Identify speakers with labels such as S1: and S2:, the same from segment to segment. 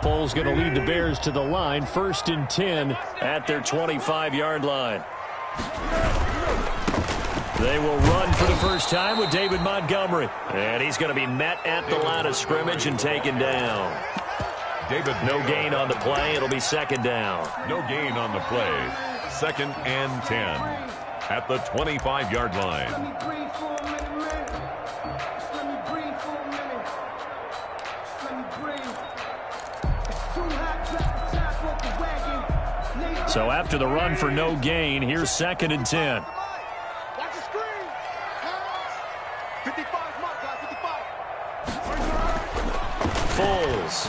S1: Foles going to lead the Bears to the line. 1st and 10 at their 25-yard line. They will run for the first time with David Montgomery. And he's going to be met at the line of scrimmage and taken down. No gain on the play. It'll be 2nd down.
S2: No gain on the play. 2nd and 10 at the 25-yard line.
S1: So after the run for no gain, here's 2nd and 10. Foles.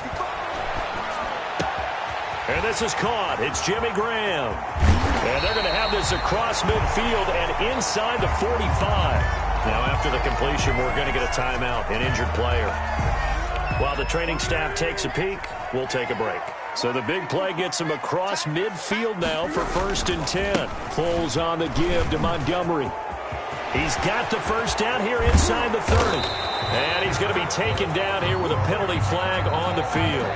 S1: And this is caught. It's Jimmy Graham. And they're going to have this across midfield and inside the 45. Now after the completion, we're going to get a timeout, an injured player. While the training staff takes a peek, we'll take a break. So the big play gets him across midfield now for 1st and 10. Foles on the give to Montgomery. He's got the first down here inside the 30. And he's going to be taken down here with a penalty flag on the field.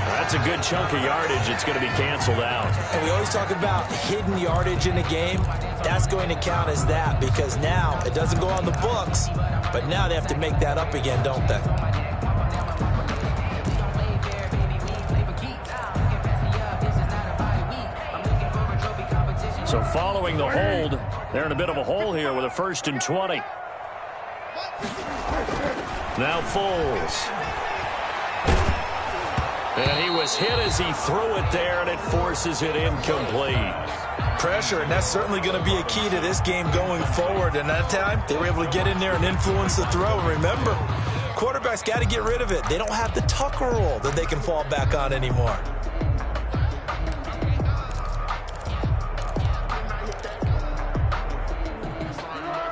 S1: That's a good chunk of yardage. It's going to be canceled out.
S3: And we always talk about hidden yardage in a game. That's going to count as that because now it doesn't go on the books, but now they have to make that up again, don't they?
S1: So following the hold, they're in a bit of a hole here with a 1st and 20. Now Foles. And he was hit as he threw it there, and it forces it incomplete.
S3: Pressure, and that's certainly going to be a key to this game going forward. And that time, they were able to get in there and influence the throw. And remember, quarterbacks got to get rid of it. They don't have the Tucker rule that they can fall back on anymore.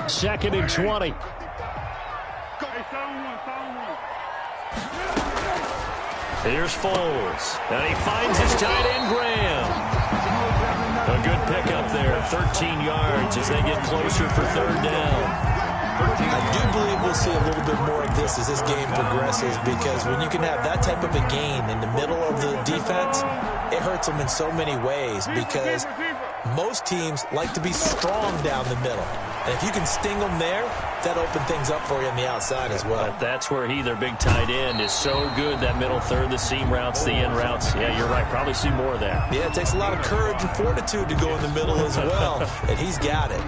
S1: Second and 20. Here's Foles. And he finds his tight end, Graham. A good pickup there, 13 yards as they get closer for 3rd down.
S3: I do believe we'll see a little bit more of this as this game progresses because when you can have that type of a gain in the middle of the defense, it hurts them in so many ways because most teams like to be strong down the middle. And if you can sting them there, that opens things up for you on the outside as well.
S1: But that's where their big tight end, is so good, that middle third, the seam routes, the in routes. Yeah, you're right. Probably see more of that.
S3: Yeah, it takes a lot of courage and fortitude to go in the middle as well, and he's got it.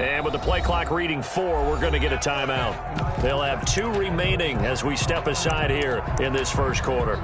S1: And with the play clock reading 4, we're going to get a timeout. They'll have 2 remaining as we step aside here in this first quarter.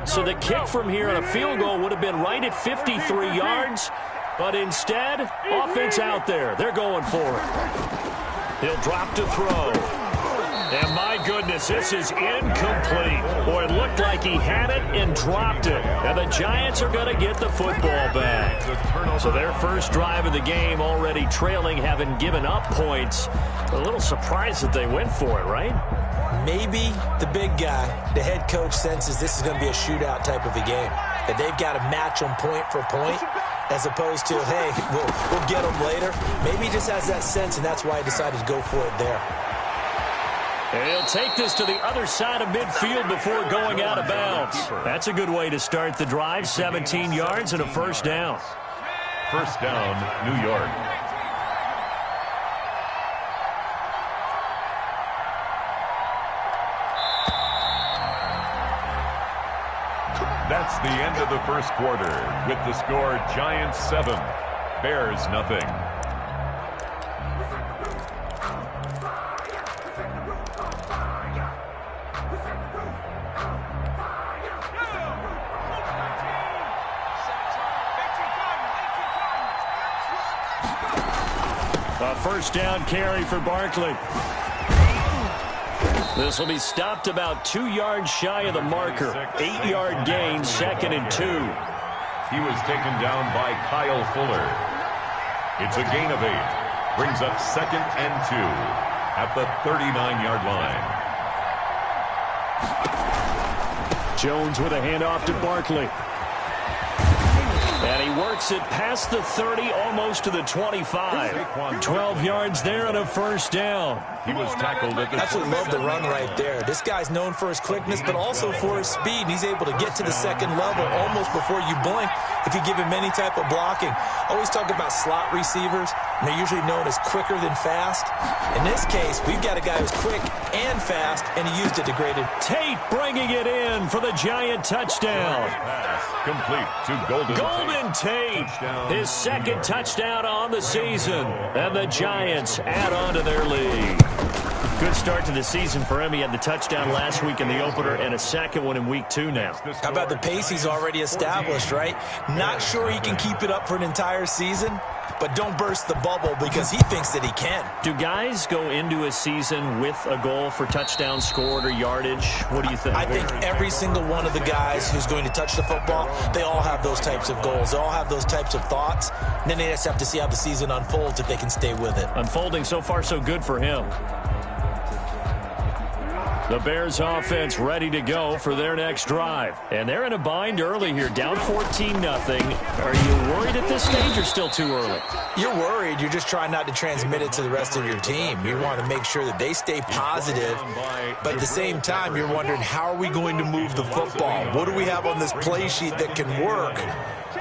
S1: So the kick from here on a field goal would have been right at 53 yards, but instead, offense out there. They're going for it. He'll drop to throw. And my goodness, this is incomplete. Boy, it looked like he had it and dropped it. And the Giants are going to get the football back. So their first drive of the game already trailing, having given up points. A little surprised that they went for it, right?
S3: Maybe the big guy, the head coach, senses this is going to be a shootout type of a game. That they've got to match them point for point as opposed to, hey, we'll get them later. Maybe he just has that sense, and that's why he decided to go for it there.
S1: And he'll take this to the other side of midfield before going out of bounds. That's a good way to start the drive, 17 yards and a first down.
S2: First down, New York. That's the end of the first quarter with the score Giants 7, Bears nothing.
S1: A first down carry for Barkley. This will be stopped about 2 yards shy of the marker. 8-yard gain, 2nd and 2.
S2: He was taken down by Kyle Fuller. It's a gain of 8. Brings up 2nd and 2 at the 39-yard line.
S1: Jones with a handoff to Barkley. And he works it past the 30, almost to the 25. 12 yards there and a first down.
S2: He was tackled at the...
S3: Absolutely love the run right there. This guy's known for his quickness, but also for his speed. And he's able to get to the second level almost before you blink if you give him any type of blocking. Always talk about slot receivers. And they're usually known as quicker than fast. In this case, we've got a guy who's quick and fast, and he used it to great advantage.
S1: Tate bringing it in for the Giant touchdown.
S2: Pass complete to
S1: Golden Tate, his 2nd touchdown on the season. And the Giants add on to their lead. Good start to the season for him. He had the touchdown last week in the opener and a 2nd one in week 2 now.
S3: How about the pace he's already established, right? Not sure he can keep it up for an entire season, but don't burst the bubble because he thinks that he can.
S1: Do guys go into a season with a goal for touchdown scored or yardage? What do you think?
S3: I think every single one of the guys who's going to touch the football, they all have those types of goals. They all have those types of thoughts. And then they just have to see how the season unfolds if they can stay with it.
S1: Unfolding so far so good for him. The Bears offense ready to go for their next drive. And they're in a bind early here, down 14-0. Are you worried at this stage or still too early?
S3: You're worried. You're just trying not to transmit it to the rest of your team. You want to make sure that they stay positive. But at the same time, you're wondering, how are we going to move the football? What do we have on this play sheet that can work?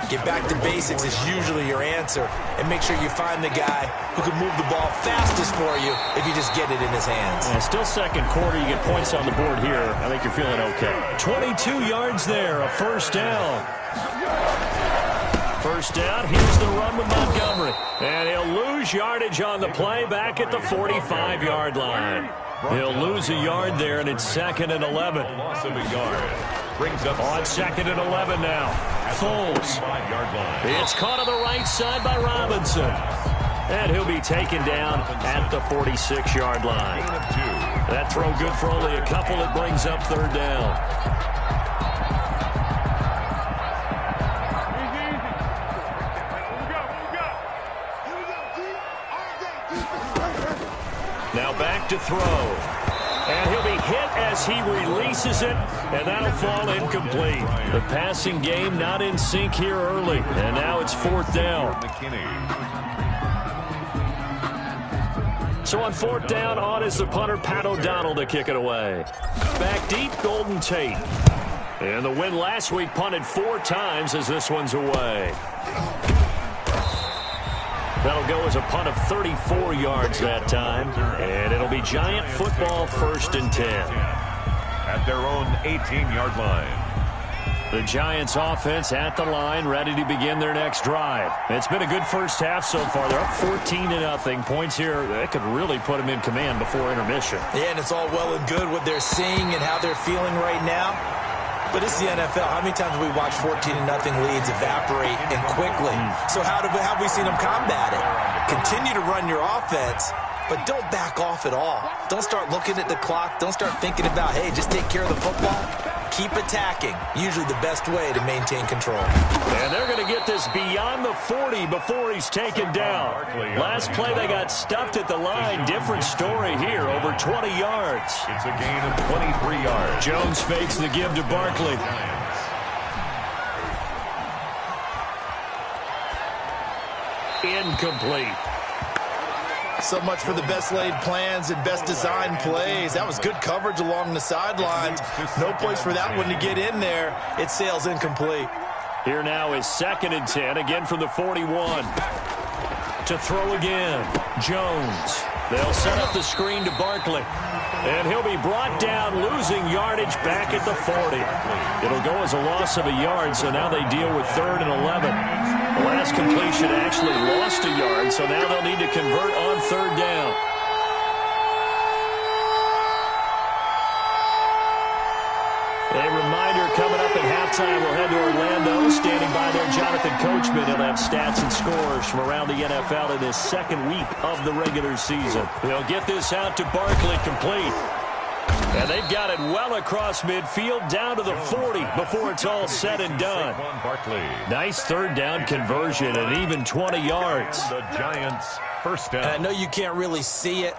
S3: Get back to basics is usually your answer. And make sure you find the guy who can move the ball fastest for you if you just get it in his hands.
S1: Yeah, still 2nd quarter. You get points on the board here. I think you're feeling okay. 22 yards there, a first down. First down, here's the run with Montgomery. And he'll lose yardage on the play back at the 45-yard line. He'll lose a yard there, and it's 2nd and 11.
S2: Loss of a yard. Brings up
S1: on 2nd and 11 now. Foles. It's caught on the right side by Robinson. And he'll be taken down at the 46-yard line. That throw good for only a couple. It brings up 3rd down. Now back to throw. And he'll be hit as he releases it, and that'll fall incomplete. The passing game not in sync here early, and now it's 4th down. So on 4th down, on is the punter, Pat O'Donnell, to kick it away. Back deep, Golden Tate. And the win last week punted 4 times as this one's away. That'll go as a punt of 34 yards that time. And it'll be Giant football, 1st and 10.
S2: At their own 18-yard line.
S1: The Giants offense at the line, ready to begin their next drive. It's been a good first half so far. They're up 14-0. Points here, that could really put them in command before intermission.
S3: Yeah, and it's all well and good what they're seeing and how they're feeling right now. But it's the NFL. How many times have we watched 14-0 leads evaporate and quickly? So how have we seen them combat it? Continue to run your offense, but don't back off at all. Don't start looking at the clock. Don't start thinking about, hey, just take care of the football. Keep attacking. Usually the best way to maintain control.
S1: And they're going to get this beyond the 40 before he's taken down. Last play they got stuffed at the line. Different story here, over 20 yards.
S2: It's a gain of 23 yards.
S1: Jones fakes the give to Barkley. Incomplete.
S4: So much for the best laid plans and best designed plays. That was good coverage along the sidelines. No place for that one to get in there. It sails incomplete.
S1: Here now is 2nd and 10, again from the 41. To throw again, Jones. They'll set up the screen to Barkley. And he'll be brought down, losing yardage back at the 40. It'll go as a loss of a yard, so now they deal with 3rd and 11. The last completion actually lost a yard, so now they'll need to convert on 3rd down. A reminder coming up at halftime, we'll head to Orlando. Standing by there, Jonathan Coachman. He'll have stats and scores from around the NFL in this second week of the regular season. They'll get this out to Barkley, complete. And they've got it well across midfield, down to the 40 before it's all said and done. Nice third down conversion and even 20 yards.
S2: The Giants first down.
S3: And I know you can't really see it,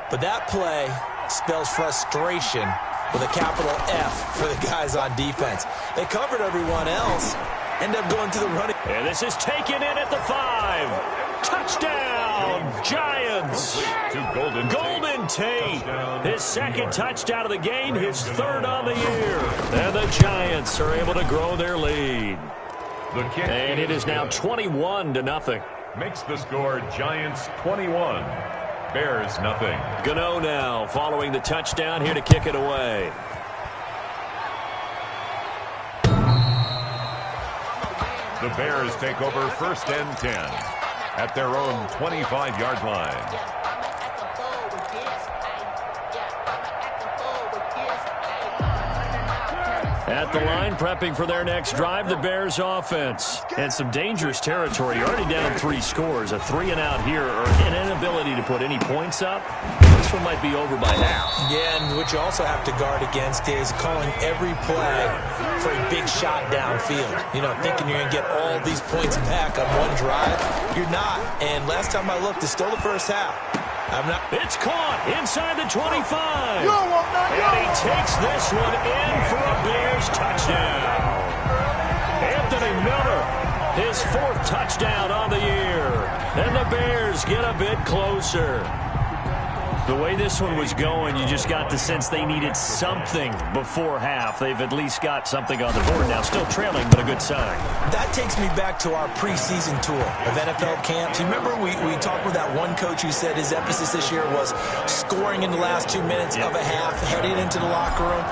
S3: but that play spells frustration with a capital F for the guys on defense. They covered everyone else, end up going to the running.
S1: And this is taken in at the 5. Touchdown, Giants.
S2: To Golden
S1: Tate. His second touchdown of the game, his third on the year. And the Giants are able to grow their lead.
S2: The kick,
S1: and it is now 21-0.
S2: Makes the score Giants 21. Bears nothing.
S1: Gano now following the touchdown, here to kick it away.
S2: The Bears take over first and 10 at their own 25-yard line.
S1: At the line, prepping for their next drive, the Bears offense. And some dangerous territory. You're already down 3 scores. A 3-and-out here, or an inability to put any points up. This one might be over by half.
S3: Yeah, and what you also have to guard against is calling every play for a big shot downfield. You know, thinking you're going to get all these points back on one drive. You're not. And last time I looked, it's still the first half.
S1: It's caught inside the 25. And he takes this one in for a Bears touchdown. Anthony Miller, his 4th touchdown on the year. And the Bears get a bit closer. The way this one was going, you just got the sense they needed something before half. They've at least got something on the board now. Still trailing, but a good sign.
S3: That takes me back to our preseason tour of NFL camps. You remember we talked with that one coach who said his emphasis this year was scoring in the last 2 minutes of a half, heading into the locker room.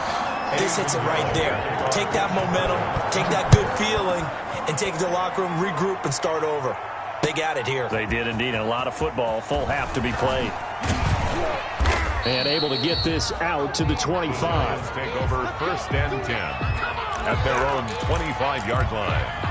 S3: This hits it right there. Take that momentum, take that good feeling, and take it to the locker room, regroup, and start over. They got it here.
S1: They did indeed. A lot of football, full half to be played. And able to get this out to the 25.
S2: Take over first and 10 at their own 25-yard line.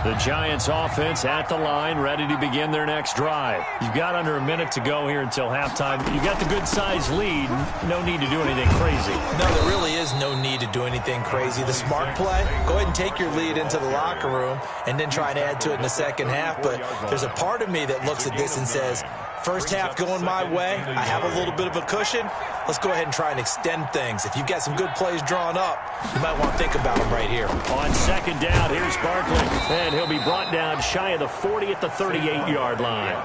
S1: The Giants offense at the line, ready to begin their next drive. You've got under a minute to go here until halftime. You've got the good-sized lead. No need to do anything crazy.
S3: No, there really is no need to do anything crazy. The smart play, go ahead and take your lead into the locker room and then try and add to it in the second half. But there's a part of me that looks at this and says, first half going my way, I have a little bit of a cushion. Let's go ahead and try and extend things. If you've got some good plays drawn up, you might want to think about them right here.
S1: On second down, here's Barkley. And he'll be brought down shy of the 40 at the 38-yard line.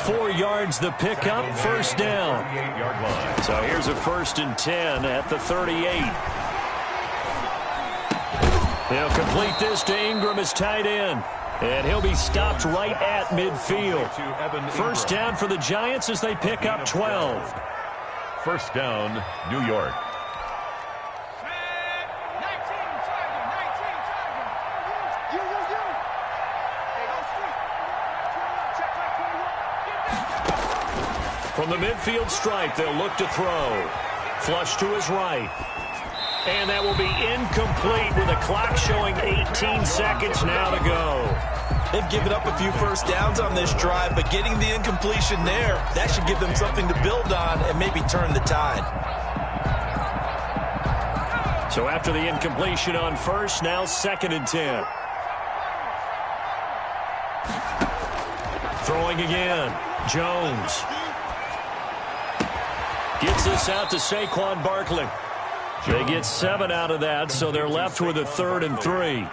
S1: 4 yards the pickup, first down. So here's a 1st and 10 at the 38. They'll complete this to Ingram as tight end. And he'll be stopped right at midfield. First down for the Giants as they pick up 12.
S2: First down, New York.
S1: From the midfield stripe, they'll look to throw. Flush to his right. And that will be incomplete with a clock showing 18 seconds now to go.
S3: They've given up a few first downs on this drive, but getting the incompletion there, that should give them something to build on and maybe turn the tide.
S1: So after the incompletion on first, now 2nd and 10. Throwing again. Jones. Gets this out to Saquon Barkley. They get 7 out of that, so they're left with a 3rd and 3.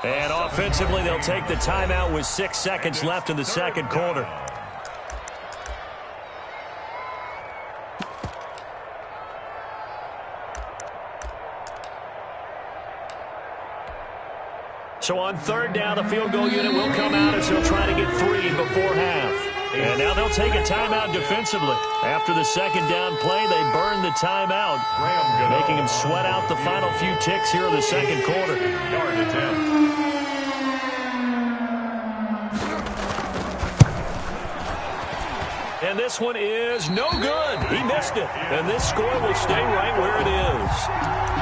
S1: And offensively, they'll take the timeout with 6 seconds left in the second quarter. So on 3rd down, the field goal unit will come out as they'll try to get 3 before half. And now they'll take a timeout defensively. After the 2nd down play, they burn the timeout, making them sweat out the final few ticks here in the second quarter.
S2: Yard attempt.
S1: And this one is no good. He missed it. And this score will stay right where it is.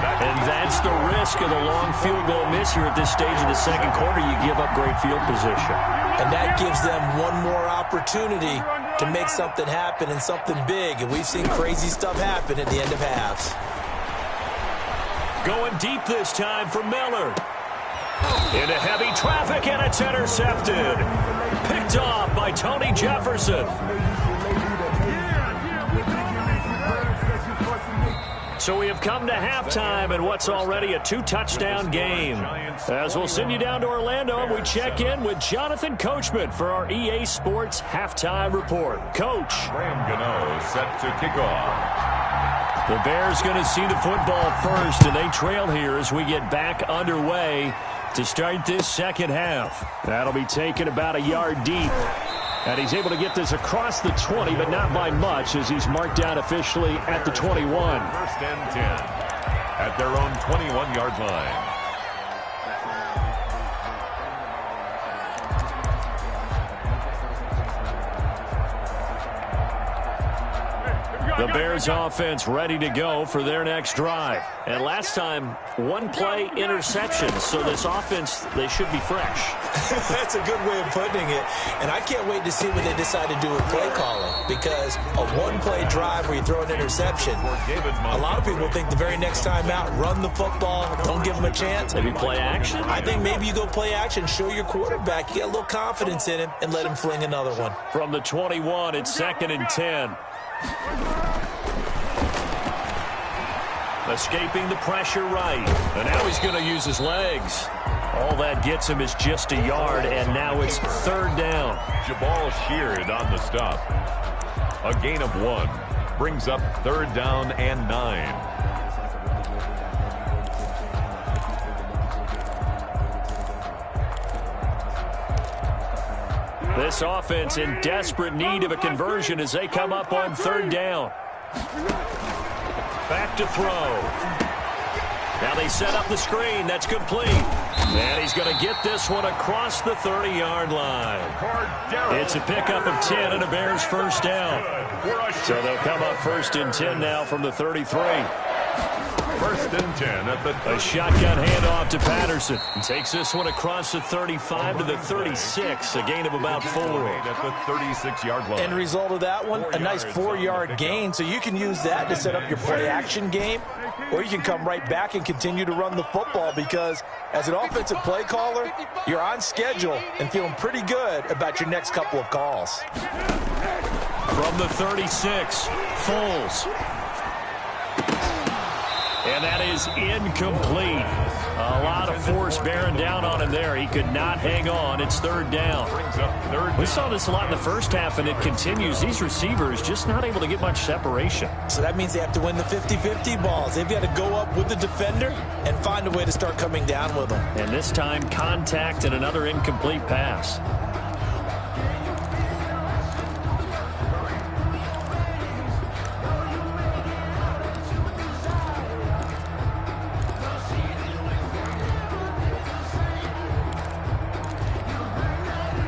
S2: That
S1: And that's the risk of the long field goal miss here at this stage of the second quarter. You give up great field position.
S3: And that gives them one more opportunity to make something happen and something big. And we've seen crazy stuff happen at the end of halves.
S1: Going deep this time for Miller. Into heavy traffic, and it's intercepted. Picked off by Tony Jefferson. So we have come to halftime in what's already a 2-touchdown game. As we'll send you down to Orlando, and we check in with Jonathan Coachman for our EA Sports Halftime Report. Coach.
S2: Graham Gano set to kick off.
S1: The Bears going to see the football first, and they trail here as we get back underway to start this second half. That'll be taken about a yard deep. And he's able to get this across the 20, but not by much, as he's marked down officially at the 21.
S2: First and 10 at their own 21-yard line.
S1: The Bears offense ready to go for their next drive. And last time, one-play interception. So this offense, they should be fresh.
S3: That's a good way of putting it. And I can't wait to see what they decide to do with play calling. Because a one-play drive where you throw an interception, a lot of people think the very next time out, run the football, don't give them a chance.
S1: Maybe play action?
S3: I think maybe you go play action, show your quarterback, you get a little confidence in him, and let him fling another one.
S1: From the 21, it's 2nd and 10. Escaping the pressure right. And now he's going to use his legs. All that gets him is just a yard, and now it's 3rd down.
S2: Jabal Sheard on the stop. A gain of 1 brings up 3rd down and 9.
S1: This offense in desperate need of a conversion as they come up on 3rd down. Back to throw. Now they set up the screen. That's complete. And he's going to get this one across the 30-yard line. It's a pickup of 10 and a Bears first down. So they'll come up 1st and 10 now from the 33.
S2: 1st and 10 at the
S1: A shotgun handoff to Patterson. Takes this one across the 35 to the 36. A gain of about 4.
S2: At the 36-yard line.
S3: End result of that one, a nice 4-yard gain. So you can use that to set up your play-action game, or you can come right back and continue to run the football, because as an offensive play caller, you're on schedule and feeling pretty good about your next couple of calls.
S1: From the 36, Foles. And that is incomplete. A lot of force bearing down on him there. He could not hang on. It's 3rd down. We saw this a lot in the first half, and it continues. These receivers just not able to get much separation.
S3: So that means they have to win the 50-50 balls. They've got to go up with the defender and find a way to start coming down with them.
S1: And this time, contact and another incomplete pass.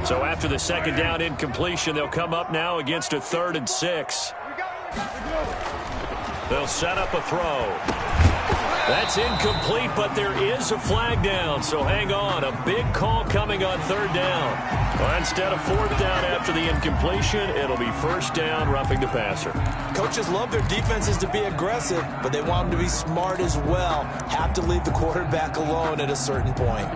S1: So after the 2nd down incompletion, they'll come up now against a 3rd and 6. They'll set up a throw. That's incomplete, but there is a flag down, so hang on. A big call coming on 3rd down. Well, instead of 4th down after the incompletion, it'll be 1st down, roughing the passer.
S3: Coaches love their defenses to be aggressive, but they want them to be smart as well. Have to leave the quarterback alone at a certain point.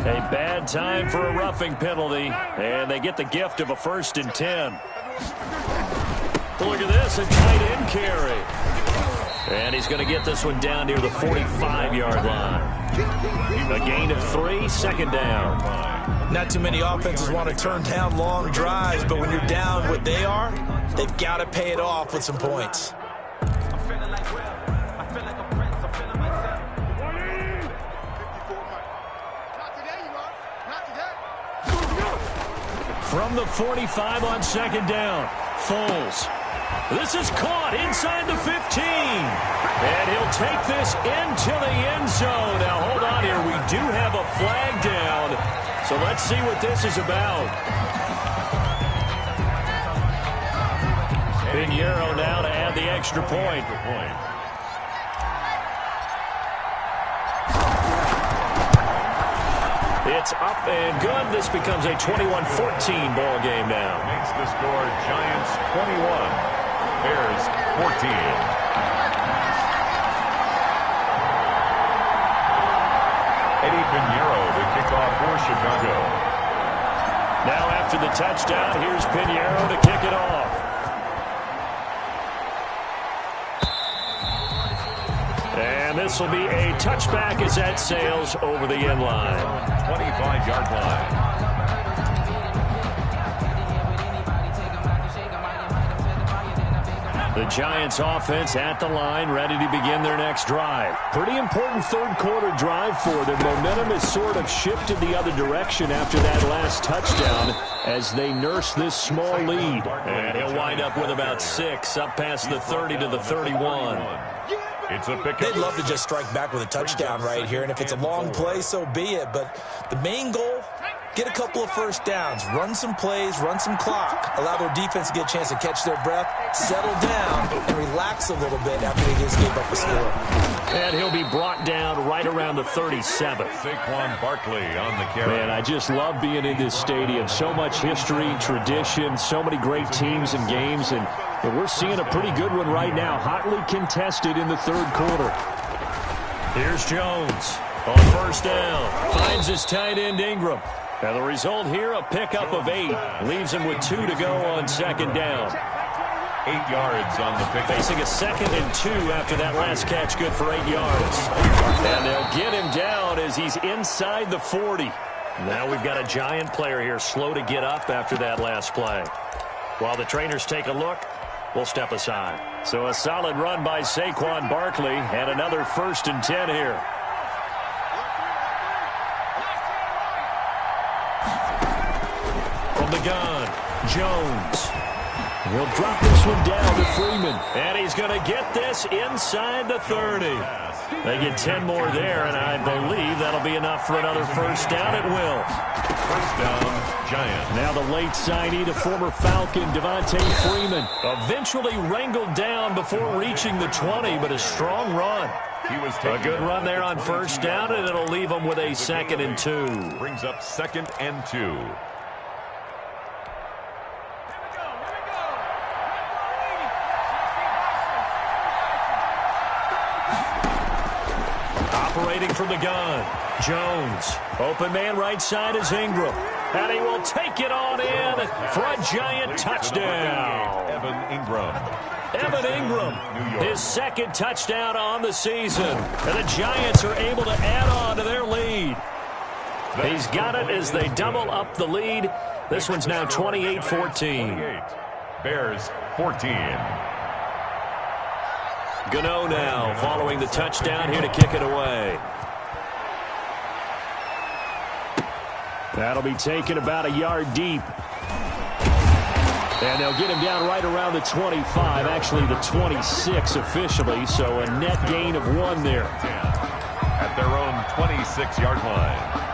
S1: A bad time for a roughing penalty, and they get the gift of a 1st and 10. Look at this, a tight end carry. And he's going to get this one down near the 45-yard line. A gain of 3, 2nd down.
S3: Not too many offenses want to turn down long drives, but when you're down what they are, they've got to pay it off with some points.
S1: From the 45 on 2nd down, Foles. This is caught inside the 15. And he'll take this into the end zone. Now, hold on here. We do have a flag down. So let's see what this is about. Pinheiro now to add the extra point. It's up and good. This becomes a 21-14 ball game now.
S2: Makes the score Giants 21, Bears 14. Eddie Pinheiro to kick off for Chicago.
S1: Now after the touchdown, here's Pinheiro to kick it off. And this will be a touchback as that sails over the end line.
S2: 25-yard line.
S1: The Giants offense at the line, ready to begin their next drive. Pretty important third quarter drive for them. Momentum has sort of shifted the other direction after that last touchdown as they nurse this small lead. And he'll wind up with about 6, up past the 30 to the 31.
S2: It's a pick.
S3: They'd love to just strike back with a touchdown right here, and if it's a long play, so be it. But the main goal, get a couple of first downs, run some plays, run some clock, allow their defense to get a chance to catch their breath, settle down, and relax a little bit after they just gave up a score.
S1: And he'll be brought down right around the 37.
S2: Saquon Barkley on the carry.
S1: Man, I just love being in this stadium. So much history, tradition, so many great teams and games, and we're seeing a pretty good one right now, hotly contested in the third quarter. Here's Jones on first down. Finds his tight end Ingram. And the result here, a pickup of 8. Leaves him with 2 to go on second down.
S2: 8 yards on the pick.
S1: Facing a 2nd and 2 after that last catch, good for 8 yards. And they'll get him down as he's inside the 40. Now we've got a Giant player here slow to get up after that last play. While the trainers take a look, we'll step aside. So a solid run by Saquon Barkley and another 1st and 10 here. From the gun, Jones. He'll drop this one down to Freeman. And he's going to get this inside the 30. They get 10 more there, and I believe that'll be enough for another first down. It will.
S2: First down, Giants.
S1: Now the late signee, the former Falcon, Devontae Freeman, eventually wrangled down before reaching the 20, but a strong run. A good run there on first down, and it'll leave them with a 2nd and 2.
S2: Brings up 2nd and 2.
S1: Operating from the gun, Jones. Open man right side is Ingram. And he will take it on in for a Giant touchdown. Evan Ingram, his 2nd touchdown on the season. And the Giants are able to add on to their lead. He's got it as they double up the lead. This one's now 28-14.
S2: Bears 14.
S1: Gano now following the touchdown here to kick it away. That'll be taken about a yard deep. And they'll get him down right around the 25, actually the 26 officially, so a net gain of 1 there.
S2: At their own 26-yard line.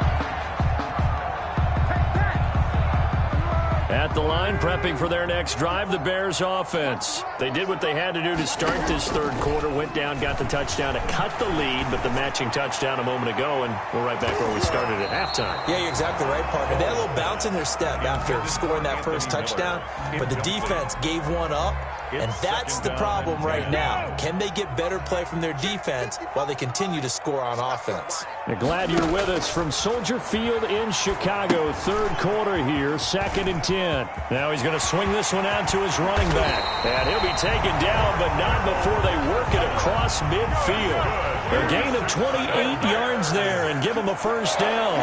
S1: At the line, prepping for their next drive, the Bears offense. They did what they had to do to start this third quarter, went down, got the touchdown to cut the lead, but the matching touchdown a moment ago, and we're right back where we started at halftime.
S3: Yeah, you're exactly right, partner. They had a little bounce in their step after scoring that first touchdown, but the defense gave one up, and that's the problem right now. Can they get better play from their defense while they continue to score on offense?
S1: We're glad you're with us from Soldier Field in Chicago. Third quarter here, 2nd and 10. Now he's going to swing this one out to his running back. And he'll be taken down, but not before they work it across midfield. A gain of 28 yards there and give him a first down.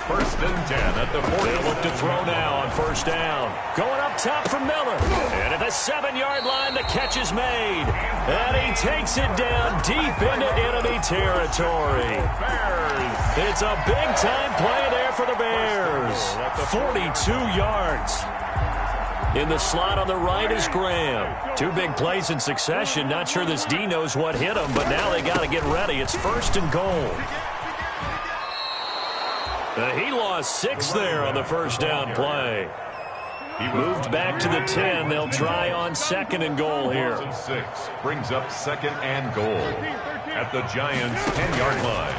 S2: 1st and 10 at the 40.
S1: They'll look to throw now on first down. Going up top for Miller. And at the 7-yard line, the catch is made. And he takes it down deep into enemy territory. It's a big-time play there for the Bears. 42 yards. In the slot on the right is Graham. 2 big plays in succession. Not sure this D knows what hit him, but now they got to get ready. It's 1st and goal. He lost 6 there on the first down play. Moved back to the 10. They'll try on 2nd and goal here.
S2: 6 brings up 2nd and goal at the Giants' 10-yard line.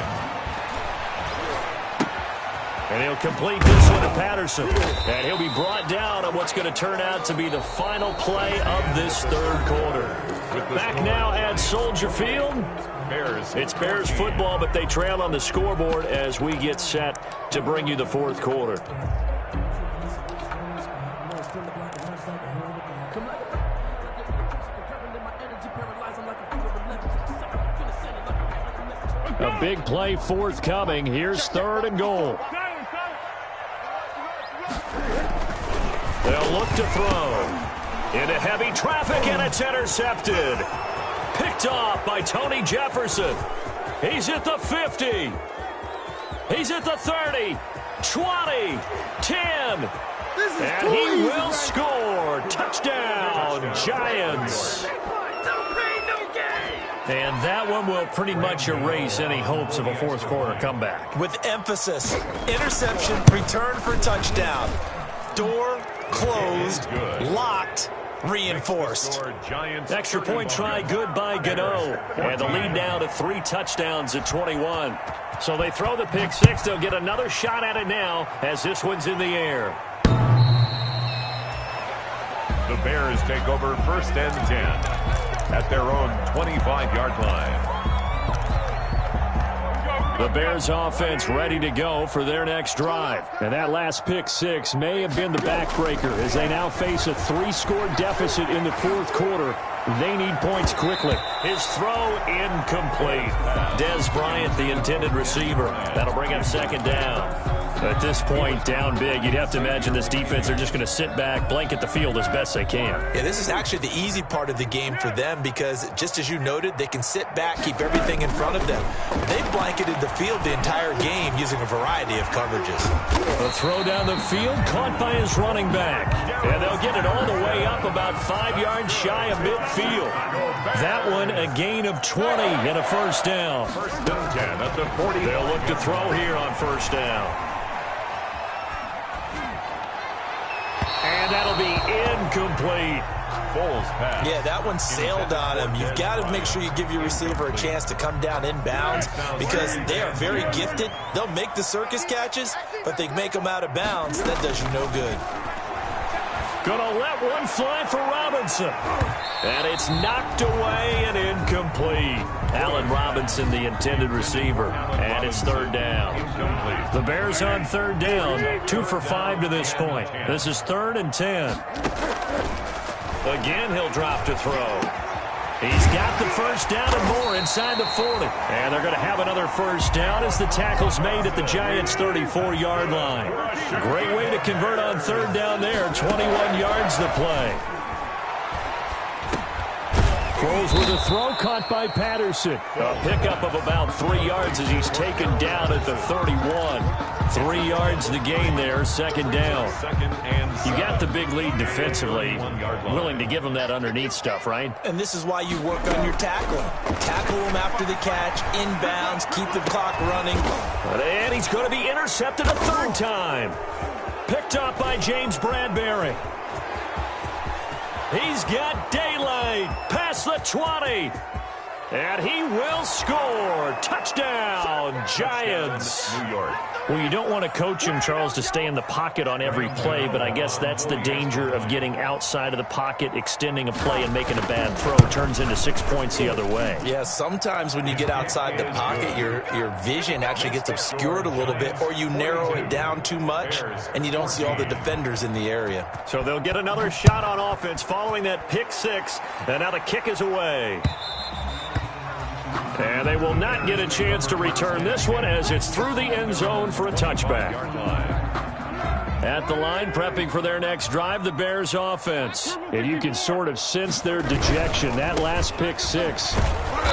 S1: And he'll complete this one to Patterson. And he'll be brought down on what's going to turn out to be the final play of this 3rd quarter. Back now at Soldier Field. It's Bears football, but they trail on the scoreboard as we get set to bring you the 4th quarter. A big play forthcoming. Here's 3rd and goal. They'll look to throw. Into heavy traffic, and it's intercepted. Picked off by Tony Jefferson. He's at the 50. He's at the 30. 20. 10. And he will score. Touchdown, Giants. And that one will pretty much erase any hopes of a 4th quarter comeback.
S3: With emphasis, interception, return for touchdown. Door closed, locked, reinforced.
S1: Extra point try, good by Gano. And the lead now to 3 touchdowns at 21. So they throw the pick 6. They'll get another shot at it now as this one's in the air.
S2: The Bears take over 1st and 10. At their own 25-yard line.
S1: The Bears offense ready to go for their next drive. And that last pick 6 may have been the backbreaker as they now face a 3-score deficit in the 4th quarter. They need points quickly. His throw incomplete. Dez Bryant, the intended receiver. That'll bring up 2nd down. At this point, down big, you'd have to imagine this defense are just going to sit back, blanket the field as best they can.
S3: Yeah, this is actually the easy part of the game for them because, just as you noted, they can sit back, keep everything in front of them. They've blanketed the field the entire game using a variety of coverages.
S1: A throw down the field, caught by his running back. And they'll get it all the way up about 5 yards shy of midfield. That one, a gain of 20 and a 1st down.
S2: 1st and 10 at the 40.
S1: They'll look to throw here on 1st down. And that'll be incomplete.
S2: Foles pass.
S3: Yeah, that one sailed on him. You've got to make sure you give your receiver a chance to come down inbounds because they are very gifted. They'll make the circus catches, but they make them out of bounds. That does you no good.
S1: Gonna let one fly for Robinson. And it's knocked away and incomplete. Allen Robinson, the intended receiver. And it's 3rd down. The Bears on 3rd down. 2 for 5 to this point. This is 3rd and 10. Again, he'll drop to throw. He's got the 1st down and more inside the 40. And they're going to have another 1st down as the tackle's made at the Giants' 34-yard line. Great way to convert on 3rd down there. 21 yards the play. Throws with a throw caught by Patterson. A pickup of about 3 yards as he's taken down at the 31. 3 yards the gain there, 2nd down. You got the big lead defensively. Willing to give him that underneath stuff, right?
S3: And this is why you work on your tackling. Tackle him after the catch, inbounds, keep the clock running.
S1: And he's going to be intercepted a 3rd time. Picked up by James Bradbury. He's got daylight past the 20. And he will score. Touchdown, Giants.
S2: New York.
S1: Well, you don't want to coach him, Charles, to stay in the pocket on every play, but I guess that's the danger of getting outside of the pocket, extending a play, and making a bad throw. It turns into 6 points the other way.
S3: Yeah, sometimes when you get outside the pocket, your vision actually gets obscured a little bit, or you narrow it down too much, and you don't see all the defenders in the area.
S1: So they'll get another shot on offense following that pick 6, and now the kick is away. And they will not get a chance to return this one as it's through the end zone for a touchback. At the line, prepping for their next drive, the Bears offense. And you can sort of sense their dejection. That last pick 6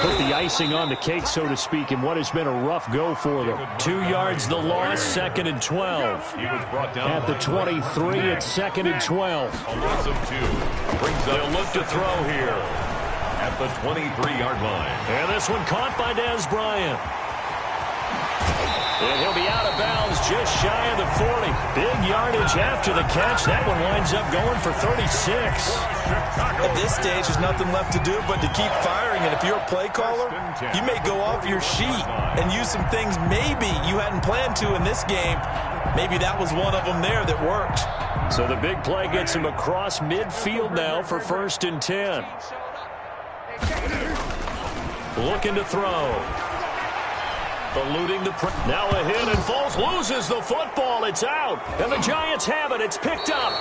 S1: put the icing on the cake, so to speak, in what has been a rough go for them. 2 yards the loss, 2nd and 12. At the 23, it's 2nd and 12.
S2: A loss of 2.
S1: They'll look to throw here.
S2: At the 23-yard line.
S1: And this one caught by Dez Bryant. And he'll be out of bounds just shy of the 40. Big yardage after the catch. That one winds up going for 36.
S4: At this stage, there's nothing left to do but to keep firing. And if you're a play caller, you may go off your sheet and use some things maybe you hadn't planned to in this game. Maybe that was one of them there that worked.
S1: So the big play gets him across midfield now for 1st and 10. Looking to throw. Eluding the pressure. Now a hit, and Foles loses the football. It's out. And the Giants have it. It's picked up.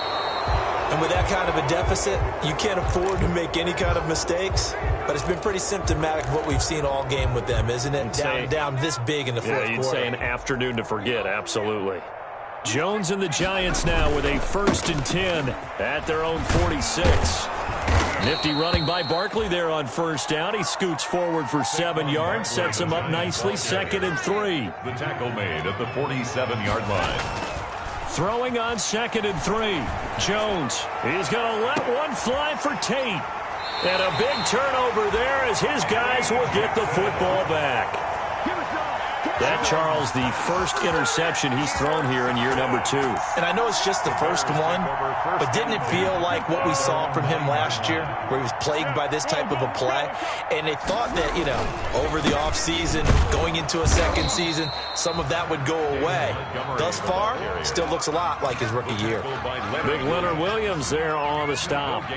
S3: And with that kind of a deficit, you can't afford to make any kind of mistakes. But it's been pretty symptomatic of what we've seen all game with them, isn't it? Down this big in the fourth quarter.
S1: Yeah, you'd say an afternoon to forget. Absolutely. Jones and the Giants now with a 1st and 10 at their own 46. Nifty running by Barkley there on 1st down. He scoots forward for 7 yards, sets him up nicely, 2nd and 3.
S2: The tackle made at the 47-yard line.
S1: Throwing on 2nd and 3. Jones, he's going to let one fly for Tate. And a big turnover there as his guys will get the football back. That, Charles, the first interception he's thrown here in year number 2.
S3: And I know it's just the first one, but didn't it feel like what we saw from him last year, where he was plagued by this type of a play? And they thought that, over the offseason, going into a second season, some of that would go away. Thus far, still looks a lot like his rookie year.
S1: Big Leonard Williams there on the stop.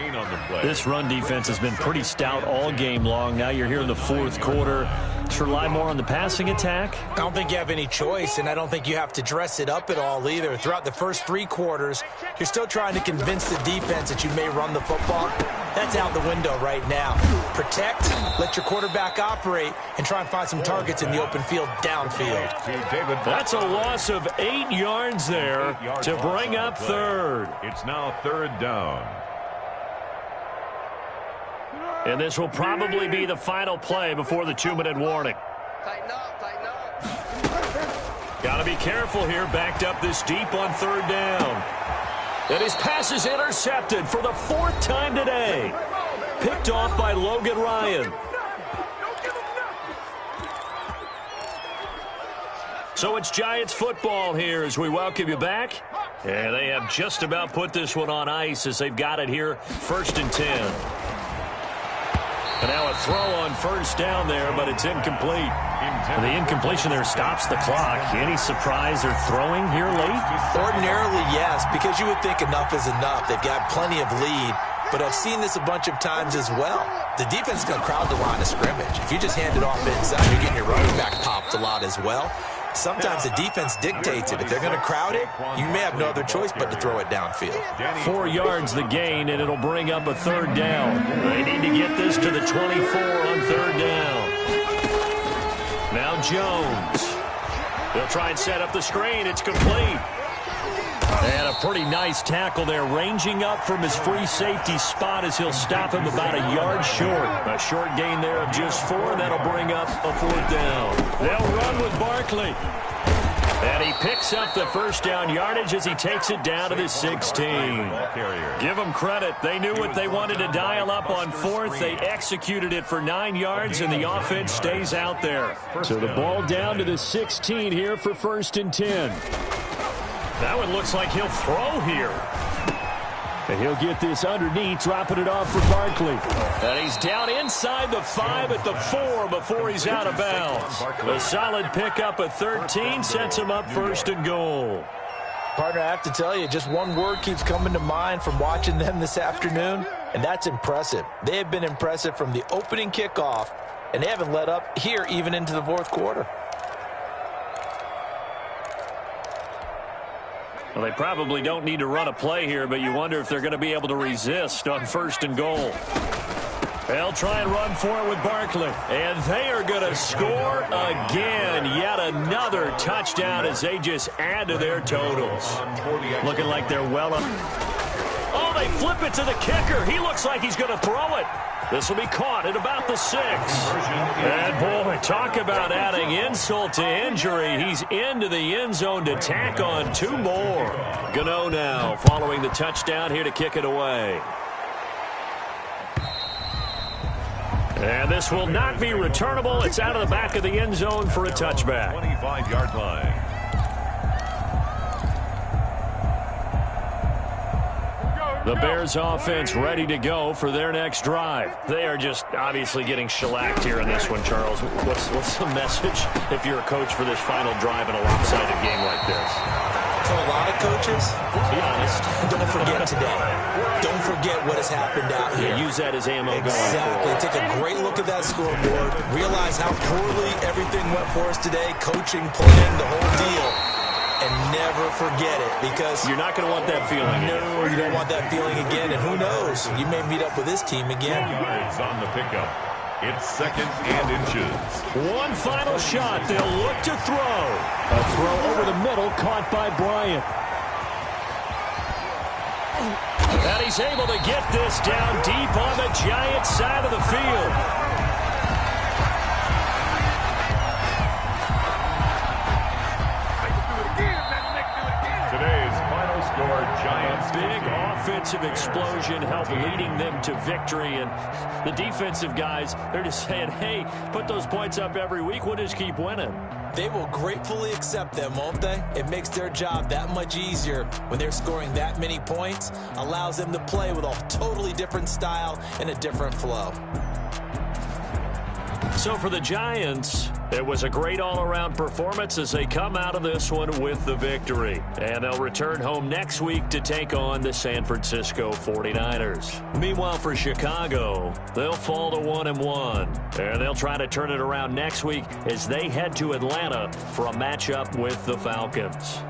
S1: This run defense has been pretty stout all game long. Now you're here in the fourth quarter. To rely more on the passing attack?
S3: I don't think you have any choice, and I don't think you have to dress it up at all either. Throughout the first 3 quarters, you're still trying to convince the defense that you may run the football. That's out the window right now. Protect, let your quarterback operate, and try and find some targets in the open field downfield.
S1: That's a loss of 8 yards there to bring up 3rd.
S2: It's now 3rd down.
S1: And this will probably be the final play before the 2-minute warning.
S5: Tighten up.
S1: Got to be careful here, backed up this deep on 3rd down. And his pass is intercepted for the 4th time today. Picked off by Logan Ryan. So it's Giants football here as we welcome you back. And they have just about put this one on ice as they've got it here, 1st and 10. And now a throw on 1st down there, but it's incomplete. The incompletion there stops the clock. Any surprise they're throwing here late?
S3: Ordinarily, yes, because you would think enough is enough. They've got plenty of lead, but I've seen this a bunch of times as well. The defense is going to crowd the line of scrimmage. If you just hand it off inside, you're getting your running back popped a lot as well. Sometimes the defense dictates it. If they're going to crowd it, you may have no other choice but to throw it downfield.
S1: 4 yards the gain, and it'll bring up a 3rd down. They need to get this to the 24 on 3rd down. Now Jones. They'll try and set up the screen. It's complete. And a pretty nice tackle there, ranging up from his free safety spot as he'll stop him about a yard short. A short gain there of just 4, and that'll bring up a 4th down. They'll run with Barkley. And he picks up the 1st down yardage as he takes it down to the 16. Give them credit. They knew what they wanted to dial up on 4th. They executed it for 9 yards, and the offense stays out there. So the ball down to the 16 here for 1st and 10. That one looks like he'll throw here. And he'll get this underneath, dropping it off for Barkley. And he's down inside the 5 at the 4 before he's out of bounds. A solid pickup at 13 sets him up 1st and goal.
S3: Partner, I have to tell you, just one word keeps coming to mind from watching them this afternoon, and that's impressive. They have been impressive from the opening kickoff, and they haven't let up here even into the 4th quarter.
S1: Well, they probably don't need to run a play here, but you wonder if they're going to be able to resist on 1st and goal. They'll try and run for it with Barkley. And they are going to score again. Yet another touchdown as they just add to their totals. Looking like they're well up. Oh, they flip it to the kicker. He looks like he's going to throw it. This will be caught at about the 6. And, boy, talk about adding insult to injury. He's into the end zone to tack on 2 more. Gano now following the touchdown here to kick it away. And this will not be returnable. It's out of the back of the end zone for a touchback.
S2: 25-yard line.
S1: The Bears offense ready to go for their next drive. They are just obviously getting shellacked here in this one, Charles. What's the message if you're a coach for this final drive in a lopsided game like this?
S3: For a lot of coaches,
S1: Be honest.
S3: don't forget today. Don't forget what has happened out here.
S1: Use that as ammo
S3: Exactly.
S1: going forward.
S3: Take a great look at that scoreboard. Realize how poorly everything went for us today. Coaching, playing, the whole deal. And never forget it, because
S1: You're not going to want that feeling.
S3: no, you don't want that feeling again. And who knows? You may meet up with this team again.
S2: Yards on the pickup. It's 2nd and inches.
S1: One final shot. They'll look to throw. A throw over the middle, caught by Bryant. And he's able to get this down deep on the Giants side of the field.
S2: Today's final score, Giants.
S1: Big offensive explosion helped leading them to victory. And the defensive guys, they're just saying, hey, put those points up every week. We'll just keep winning.
S3: They will gratefully accept them, won't they? It makes their job that much easier when they're scoring that many points. Allows them to play with a totally different style and a different flow.
S1: So for the Giants, it was a great all-around performance as they come out of this one with the victory. And they'll return home next week to take on the San Francisco 49ers. Meanwhile, for Chicago, they'll fall to 1-1. And they'll try to turn it around next week as they head to Atlanta for a matchup with the Falcons.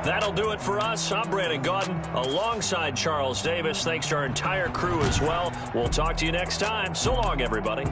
S1: That'll do it for us. I'm Brandon Gaudin alongside Charles Davis. Thanks to our entire crew as well. We'll talk to you next time. So long, everybody.